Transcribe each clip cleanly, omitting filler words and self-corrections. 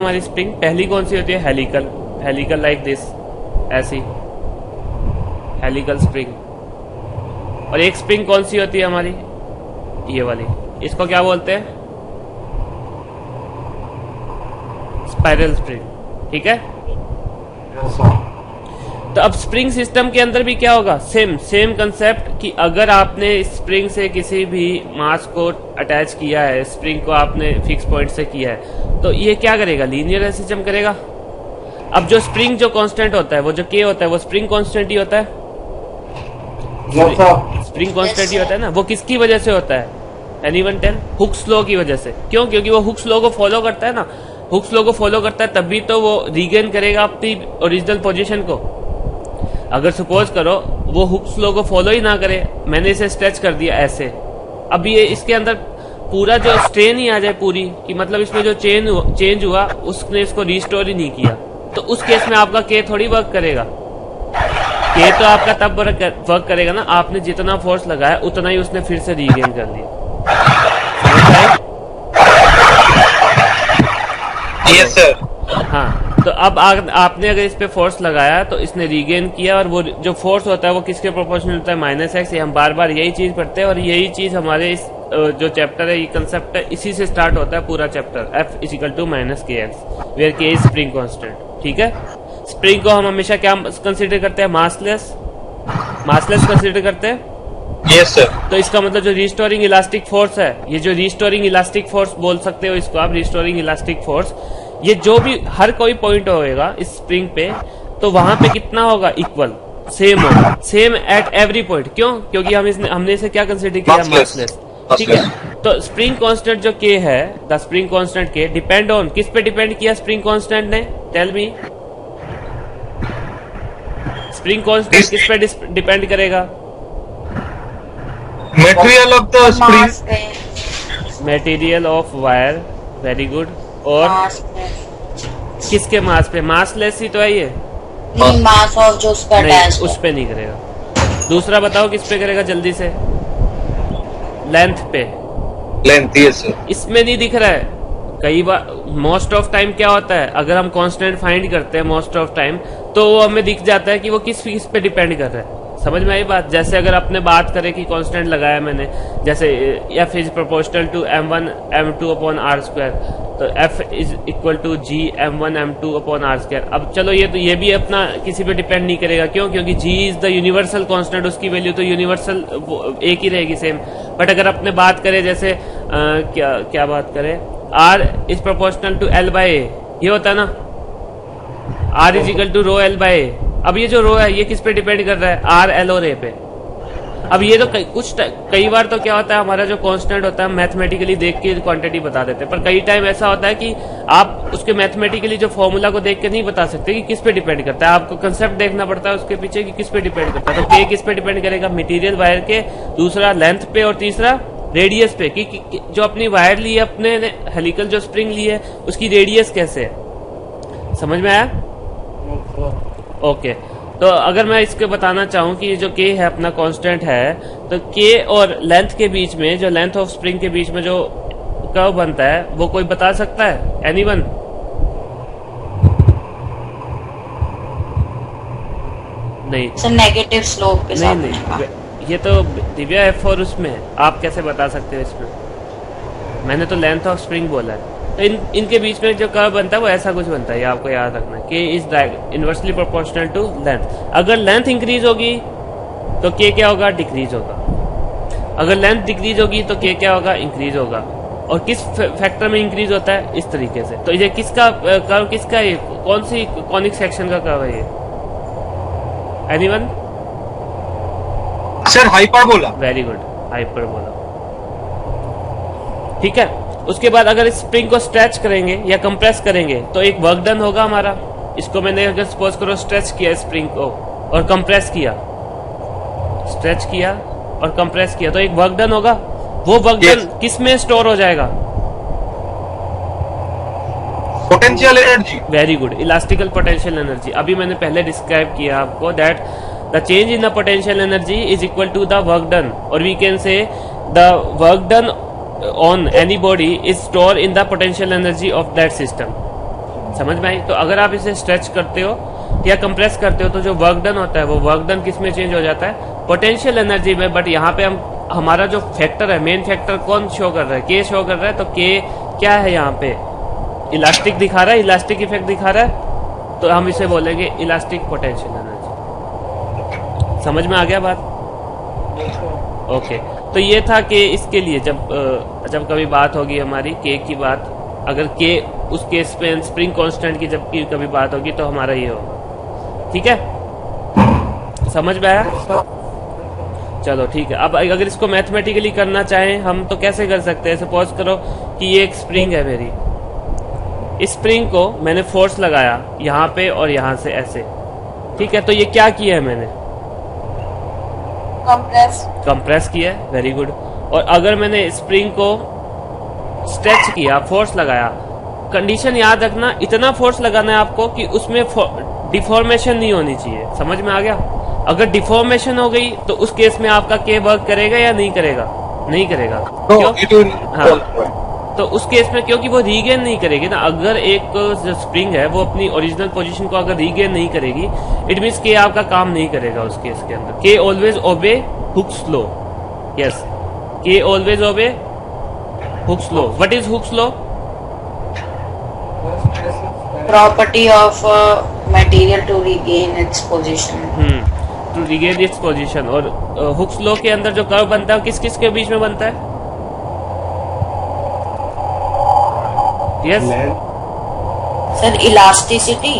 हमारी स्प्रिंग पहली कौन सी होती है? हेलिकल। हेलिकल लाइक दिस, ऐसी हेलिकल स्प्रिंग। और एक स्प्रिंग कौन सी होती है हमारी? ये वाली। इसको क्या बोलते हैं? Spiral spring. ठीक है। तो अब स्प्रिंग सिस्टम के अंदर भी क्या होगा? सेम कंसेप्ट कि अगर आपने स्प्रिंग से किसी भी मास को अटैच किया है, स्प्रिंग को आपने फिक्स पॉइंट से किया है, तो ये क्या करेगा? लीनियर सिस्टम करेगा। अब जो स्प्रिंग जो कांस्टेंट होता है, वो जो के होता है, वो स्प्रिंग कांस्टेंट ही होता है। स्प्रिंग कांस्टेंट ही होता है ना। वो किसकी वजह से होता है? Anyone tell? हुक्स लॉ की वजह से। क्यों? क्योंकि वो हुक्स लॉ को फॉलो करता है ना। हुक्स लॉ को फॉलो करता है तभी तो वो रीगेन करेगा अपनी ओरिजिनल पोजीशन को। अगर सपोज करो वो हुक्स लॉ को फॉलो ही ना करे, मैंने इसे स्ट्रेच कर दिया ऐसे, अब ये इसके अंदर पूरा जो स्ट्रेन ही आ जाए पूरी, कि मतलब इसमें जो चेंज हुआ उसने इसको रिस्टोर ही नहीं किया, तो उस केस में आपका के थोड़ी वर्क करेगा। के तो आपका तब वर्क करेगा ना, आपने जितना फोर्स लगाया उतना ही उसने फिर से रीगेन कर लिया। Yes sir. हाँ, तो अब आपने अगर इस पे फोर्स लगाया तो इसने रीगेन किया, और वो जो फोर्स होता है वो किसके प्रोपोर्शनल होता है? -x। ये हम बार बार यही चीज पढ़ते हैं, और यही चीज हमारे इस जो चैप्टर है, ये कंसेप्ट है, इसी से स्टार्ट होता है पूरा chapter. F = -kx where k is spring constant. ठीक है। स्प्रिंग को हम हमेशा क्या कंसिडर करते हैं? मासलेस कंसिडर करते हैं। Yes sir. तो इसका मतलब जो रिस्टोरिंग इलास्टिक फोर्स है, ये जो रिस्टोरिंग इलास्टिक फोर्स बोल सकते हो इसको आप, रिस्टोरिंग इलास्टिक फोर्स, ये जो भी हर कोई पॉइंट होगा इस स्प्रिंग पे, तो वहां पे कितना होगा? इक्वल, सेम होगा, सेम एट एवरी पॉइंट। क्यों? क्योंकि हमने इसे क्या कंसिडर किया? मासलेस। ठीक है। तो स्प्रिंग कांस्टेंट जो के है, the spring constant K depend on, किस पे डिपेंड किया स्प्रिंग कांस्टेंट ने? Tell me. स्प्रिंग कांस्टेंट किस पे डिपेंड करेगा? Material of the spring. Material of wire. Very good. और किसके मास पे? मासलेस ही तो है ये। मास ऑफ जो उस पर नहीं, उस पे नहीं करेगा। दूसरा बताओ किस पे करेगा जल्दी से? लेंथ पे। लेंथ। Yes sir. इसमें नहीं दिख रहा है। कई बार मोस्ट ऑफ टाइम क्या होता है, अगर हम कांस्टेंट फाइंड करते हैं मोस्ट ऑफ टाइम, तो वो हमें दिख जाता है कि वो किस पे डिपेंड कर रहा है। समझ में आई बात? जैसे अगर अपने बात करें कि कांस्टेंट लगाया मैंने, जैसे F is proportional to m1 m2 upon r², तो F is equal to G m1 m2 upon r²। अब चलो ये भी अपना किसी पे डिपेंड नहीं करेगा। क्यों? क्योंकि G is the universal constant, उसकी वैल्यू तो यूनिवर्सल एक ही रहेगी, सेम। बट अगर अपने बात करें जैसे क्या बात करें, R is proportional to L/A, ये होता है ना, R is equal to ρ L/A। अब ये जो रो है ये किस पे डिपेंड कर रहा है? R, L और A पे। अब ये तो कई बार तो क्या होता है, हमारा जो कांस्टेंट होता है मैथमेटिकली देख के क्वांटिटी बता देते हैं, पर कई टाइम ऐसा होता है कि आप उसके मैथमेटिकली जो फॉर्मूला को देख के नहीं बता सकते कि किस पे डिपेंड करता है। आपको कंसेप्ट देखना पड़ता है उसके पीछे कि किस पे डिपेंड करता है। तो के किस पे डिपेंड करेगा? मटेरियल वायर के, दूसरा लेंथ पे, और तीसरा रेडियस पे, कि जो अपनी वायर ली है, अपने हेलिकल जो स्प्रिंग ली है, उसकी रेडियस कैसे है। समझ में आया? ओके। तो अगर मैं इसके बताना चाहूं कि जो के है अपना कांस्टेंट है, तो के और लेंथ के बीच में, जो लेंथ ऑफ स्प्रिंग के बीच में जो कर्व बनता है, वो कोई बता सकता है? एनीवन? नहीं, नेगेटिव स्लोप के साथ। नहीं, ये तो दिव्या F4 उसमें है, आप कैसे बता सकते हो इसमें? मैंने तो लेंथ ऑफ स्प्रिंग बोला है। तो इनके बीच में जो कर्व बनता है वो ऐसा कुछ बनता है, ये आपको याद रखना है। K is inversely proportional to length. अगर लेंथ इंक्रीज होगी तो के क्या होगा? डिक्रीज होगा। अगर लेंथ डिक्रीज होगी तो के क्या होगा? इंक्रीज होगा। और किस फैक्टर में इंक्रीज होता है? इस तरीके से। तो ये किसका कर्व, किसका है? कौन सी कॉनिक सेक्शन का कर्व है ये? Anyone? Sir hyperbola. Very good, hyperbola. ठीक है। उसके बाद अगर इस स्प्रिंग को स्ट्रेच करेंगे या कंप्रेस करेंगे तो एक वर्क डन होगा हमारा। इसको मैंने अगर सपोज करो स्ट्रेच किया स्प्रिंग को और कंप्रेस किया, स्ट्रेच किया और कंप्रेस किया, तो एक वर्क डन होगा। वो वर्क डन किस में स्टोर हो जाएगा? Potential energy. Very good, elastic potential energy. अभी मैंने पहले डिस्क्राइब किया आपको that the change in the potential energy is equal to the work done, और we can say the work done on any body is stored in the potential energy of that system. समझ में आई? तो अगर आप इसे stretch करते हो या कंप्रेस करते हो तो जो वर्क डन होता है वो वर्क डन किस में चेंज हो जाता है? पोटेंशियल एनर्जी में। बट यहाँ पे हमारा जो फैक्टर है, मेन फैक्टर कौन शो कर रहा है? के शो कर रहा है। तो के क्या है यहाँ पे? इलास्टिक दिखा रहा है, इलास्टिक इफेक्ट दिखा रहा है, तो हम इसे बोलेंगे इलास्टिक पोटेंशियल एनर्जी। समझ में आ गया बात? ओके। तो ये था कि इसके लिए जब कभी बात होगी हमारी के की बात, अगर के उस केस पे स्प्रिंग कांस्टेंट की जब की कभी बात होगी तो हमारा ये होगा। ठीक है, समझ में आया? चलो ठीक है। अब अगर इसको मैथमेटिकली करना चाहें हम तो कैसे कर सकते हैं? सपोज करो कि ये एक स्प्रिंग है मेरी, इस स्प्रिंग को मैंने फोर्स लगाया यहाँ पे और यहाँ से ऐसे, ठीक है? तो ये क्या किया है मैंने? कंप्रेस किया है। Very good. और अगर मैंने स्प्रिंग को स्ट्रेच किया, फोर्स लगाया, कंडीशन याद रखना, इतना फोर्स लगाना है आपको कि उसमें डिफॉर्मेशन नहीं होनी चाहिए। समझ में आ गया? अगर डिफॉर्मेशन हो गई तो उस केस में आपका के वर्क करेगा या नहीं करेगा? नहीं करेगा। क्यों? हाँ, तो उस केस में क्योंकि वो रीगेन नहीं करेगी ना। अगर एक जो स्प्रिंग है वो अपनी ओरिजिनल पोजीशन को अगर रीगेन नहीं करेगी, इट मीन्स के आपका काम नहीं करेगा उस केस के अंदर। के always obey Hooke's law. Yes, के always obey Hooke's law. What is Hooke's law? Property of material to regain its position. To regain its position. और हुक्स लॉ के अंदर जो कर्व बनता है किस किस के बीच में बनता है? Yes sir, elasticity.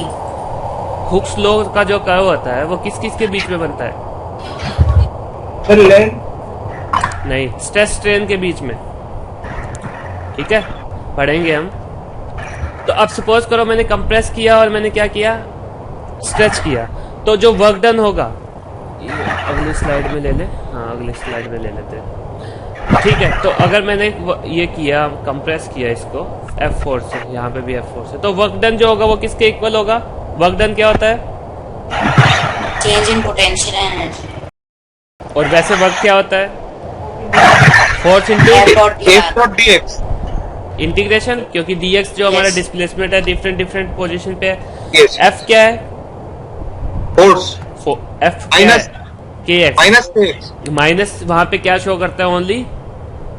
Hooke's law का जो कर्व होता है वो किस किस के बीच में बनता है? Sir length. नहीं, स्ट्रेस स्ट्रेन के बीच में। ठीक है, पढ़ेंगे हम। तो अब सपोज करो मैंने कंप्रेस किया और मैंने क्या किया? स्ट्रेच किया। तो जो वर्क डन होगा, अगली स्लाइड में ले ले। हाँ, अगली स्लाइड में ले लेते हैं। ठीक है, तो अगर मैंने ये किया, कंप्रेस किया इसको F4 से, यहाँ पे भी F4 से, तो वर्क डन जो होगा वो किसके इक्वल होगा? वर्क डन क्या होता है? Change in potential energy. और वैसे वर्क क्या होता है? फोर्स इंटू dx इंटीग्रेशन, क्योंकि dx जो हमारा डिस्प्लेसमेंट है डिफरेंट पोजीशन पे है। Yes. F क्या है? Force F minus kx kx। Minus वहां पे क्या शो करता है? ओनली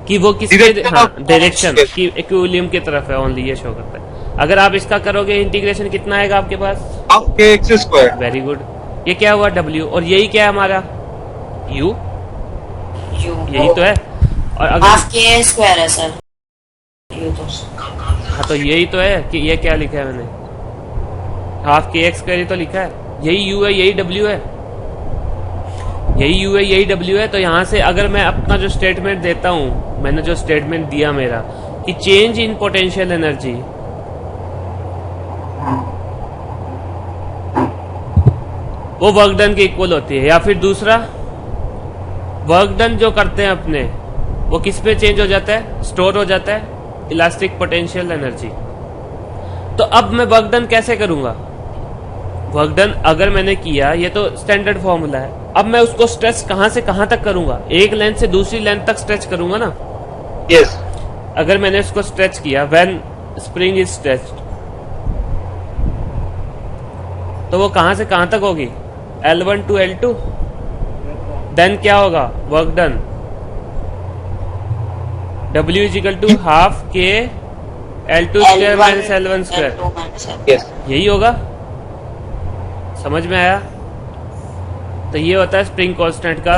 कि वो किसके डायरेक्शन की इक्विलिब्रियम की तरफ है, ओनली ये शो करता है। अगर आप इसका करोगे इंटीग्रेशन कितना आएगा आपके पास? Half kx square. Very good. ये क्या हुआ? W। और यही क्या है हमारा? U। यही तो है। और अगर हाफ के स्क्वायर है सर, ये तो। हाँ, तो यही तो है कि ये क्या लिखा है मैंने? हाफ kx स्क्वायर तो लिखा है। यही U है, यही W है, यही U है, यही W है। तो यहाँ से अगर मैं अपना जो स्टेटमेंट देता हूँ, मैंने जो स्टेटमेंट दिया मेरा कि चेंज इन पोटेंशियल एनर्जी, वो वर्क डन के इक्वल होती है। या फिर दूसरा, वर्क डन जो करते हैं अपने, वो किस पे चेंज हो जाता है? स्टोर हो जाता है इलास्टिक पोटेंशियल एनर्जी। तो अब मैं वर्क डन कैसे करूंगा? वर्क डन अगर मैंने किया, ये तो स्टैंडर्ड फॉर्मूला है। अब मैं उसको स्ट्रेच कहां से कहां तक करूंगा? एक लेंथ से दूसरी लेंथ तक स्ट्रेच करूंगा ना। यस। अगर मैंने उसको स्ट्रेच किया, व्हेन स्प्रिंग इज स्ट्रेच्ड, तो वो कहां से कहां तक होगी? L1 to L2। देन क्या होगा? Work done W is equal to half K L2 square minus L1 square. Yes. यही होगा। समझ में आया? तो ये होता है स्प्रिंग कांस्टेंट का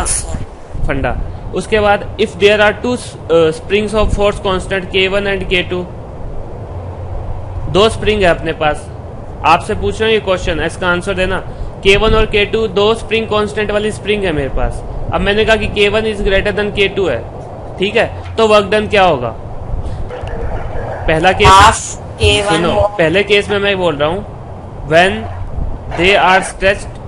फंडा। उसके बाद if there are two springs of force constant K1 and K2, दो स्प्रिंग है अपने पास। आपसे पूछ रहा हूँ ये क्वेश्चन, इसका आंसर देना। K1 और K2 दो स्प्रिंग कांस्टेंट वाली स्प्रिंग है मेरे पास। अब मैंने कहा कि K1 is greater then K2 है, ठीक है? तो वर्क डन क्या होगा? पहला केस सुनो, पहले केस में मैं बोल रहा हूँ when they are stretched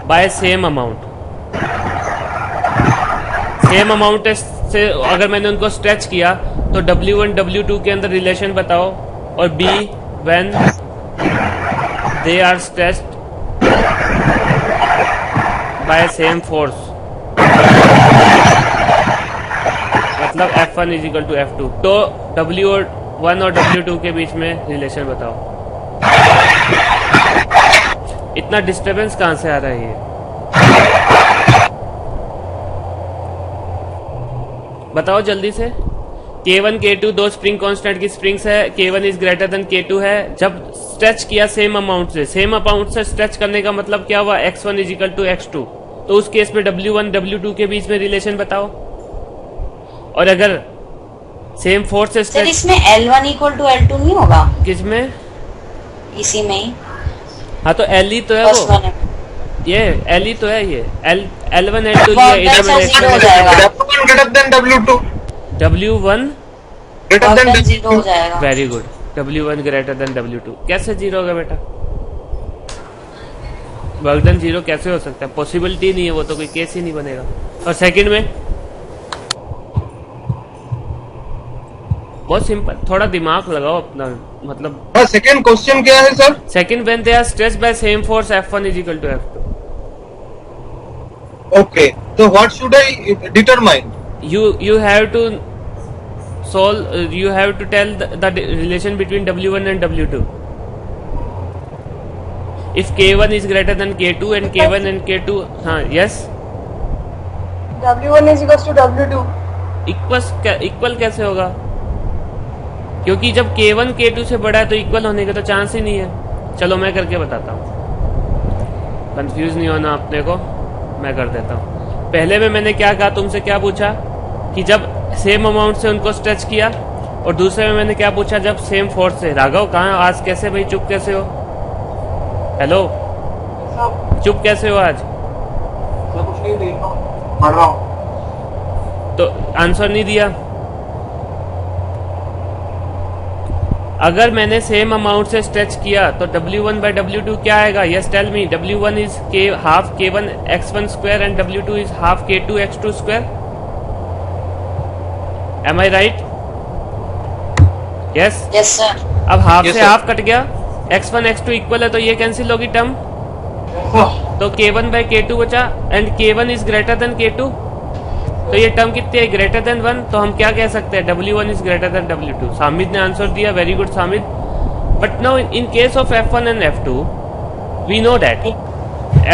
by same amount. Same amount से अगर मैंने उनको स्ट्रेच किया तो W1 W2 के अंदर रिलेशन बताओ। और B when they are stretched by same force, मतलब F1 is equal to F2। तो W और W1 और W2 के बीच में रिलेशन बताओ। इतना डिस्टरबेंस कहाँ से आ रहा है ये? बताओ जल्दी से। K1 K2 दो स्प्रिंग कांस्टेंट की स्प्रिंग्स है। K1 is greater then K2 है। जब स्ट्रेच किया सेम अमाउंट से स्ट्रेच करने का मतलब क्या हुआ? x1 is equal to x2। तो उस केस में W1 W2 के बीच में रिलेशन बताओ। और अगर सेम फोर्स से सर स्ट्रेच, इसमें L1 इक्वल टू L2 नहीं होगा? किस में? इसी में ही हाँ तो L ही तो है फर्स्ट वो, वाले में। ये L ही तो है ये। L1 L2 Work लिया इधर done मैंने zero हो जाएगा। W1 greater than W2. W1 Greater work than done 0 हो जाएगा। Very good. W1 greater than W2 कैसे जीरो होगा बेटा? वर्क डन जीरो कैसे हो सकता है? पॉसिबिलिटी नहीं है, वो तो कोई केस ही नहीं बनेगा। और सेकंड में बहुत सिंपल, थोड़ा दिमाग लगाओ अपना, मतलब हाँ, सेकेंड क्वेश्चन क्या है sir? Second when they are stressed by same force F1 is equal to F2। Okay. So what should I determine? You have to solve, you have to tell the relation between W1 and W2. If K1 is greater than K2 and K1 and K2, हाँ yes, W1 is equals to W2. Equal कैसे होगा? क्योंकि जब K1 K2 से बड़ा है तो equal होने का तो चांस ही नहीं है। चलो मैं करके बताता हूँ, कंफ्यूज नहीं होना अपने को, मैं कर देता हूँ। पहले में मैंने क्या कहा, तुमसे क्या पूछा कि जब सेम अमाउंट से उनको स्ट्रेच किया, और दूसरे में मैंने क्या पूछा जब सेम फोर्स से। राघव कहाँ आज? कैसे भाई, चुप कैसे हो? हेलो, चुप कैसे हो आज? कुछ नहीं देख रहा हूँ, पढ़ रहा हूँ। तो आंसर नहीं दिया। अगर मैंने सेम अमाउंट से स्ट्रेच किया तो W1 by W2 क्या आएगा? Yes tell me. W1 is half K1 x1 square and W2 is half K2 x2 square. Am I right? Yes. Yes sir. अब हाफ Yes, से sir. हाफ कट गया, x1 x2 equal है तो ये cancel होगी term, तो K1 by K2 बचा and K1 is greater then K2, तो ये टर्म कितनी है? Greater than 1। तो हम क्या कह सकते हैं? W1 is greater then W2। सामिद ने आंसर दिया, very good Samid. But now in case of F1 and F2 we know that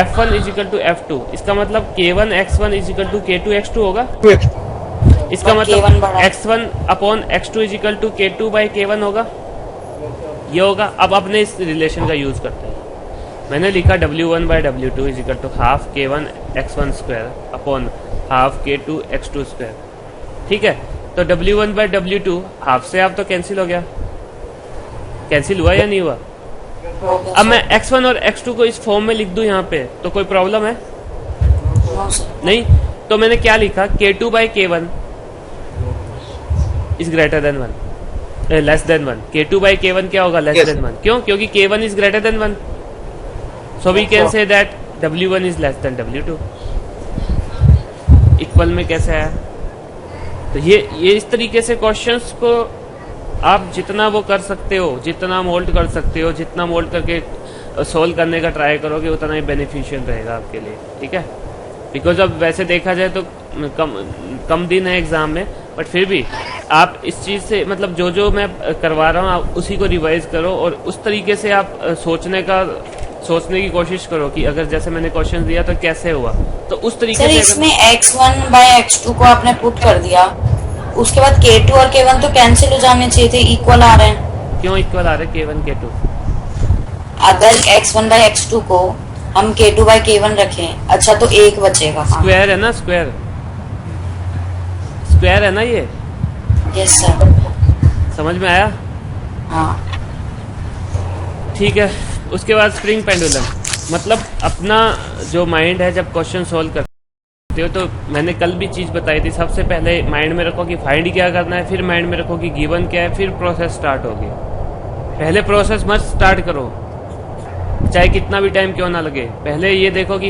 F1 is equal to F2, इसका मतलब K1 x1 is equal to K2 x2 होगा। इसका But मतलब K1 बड़ा है। x1 upon x2 is equal to K2 by K1 होगा, ये होगा। अब अपने इस रिलेशन का यूज करते हैं। मैंने लिखा W1 by W2 is equal to half K1 x1 square upon half K2 x2 square. ठीक है, तो W1 बाई W2 हाफ से हाफ तो कैंसिल हो गया। कैंसिल हुआ या नहीं हुआ? अब मैं x1 और x2 को इस फॉर्म में लिख दूं यहाँ पे, तो कोई प्रॉब्लम है? No sir. नहीं। तो मैंने क्या लिखा? K2 by K1 is greater than 1, less than 1। K2 by K1 क्या होगा? Less Yes. देन 1। क्यों? क्योंकि K1 is greater than 1, so we can say that W1 is less than W2। Equal में कैसे आया? तो ये इस तरीके से क्वेश्चंस को आप जितना वो कर सकते हो, जितना मोल्ड कर सकते हो, जितना मोल्ड करके सोल्व करने का ट्राई करोगे उतना ही बेनिफिशियल रहेगा आपके लिए। ठीक है, बिकॉज अब वैसे देखा जाए तो कम दिन है एग्जाम में, बट फिर भी आप इस चीज़ से, मतलब जो मैं करवा रहा हूँ आप उसी को रिवाइज करो, और उस तरीके से आप सोचने की कोशिश करो कि अगर जैसे मैंने क्वेश्चन दिया तो कैसे हुआ, तो उस तरीके सर से इसमें x1 by x2 को आपने पुट कर दिया, उसके बाद K2 और K1 तो कैंसिल हो जाने चाहिए थे, इक्वल आ रहे हैं। क्यों इक्वल आ रहे? K1 K2 अगर x1 by x2 को हम K2 by K1 रखें, अच्छा तो एक बचेगा। हाँ। स्क्वायर है ना, स्क्वायर है ना ये। Yes sir. समझ में आया? हाँ। ठीक है। उसके बाद स्प्रिंग पेंडुलम, मतलब अपना जो माइंड है जब क्वेश्चन सोल्व करते हो, तो मैंने कल भी चीज़ बताई थी, सबसे पहले माइंड में रखो कि फाइंड क्या करना है, फिर माइंड में रखो कि गिवन क्या है, फिर प्रोसेस स्टार्ट होगी। पहले प्रोसेस मत स्टार्ट करो, चाहे कितना भी टाइम क्यों ना लगे। पहले ये देखो कि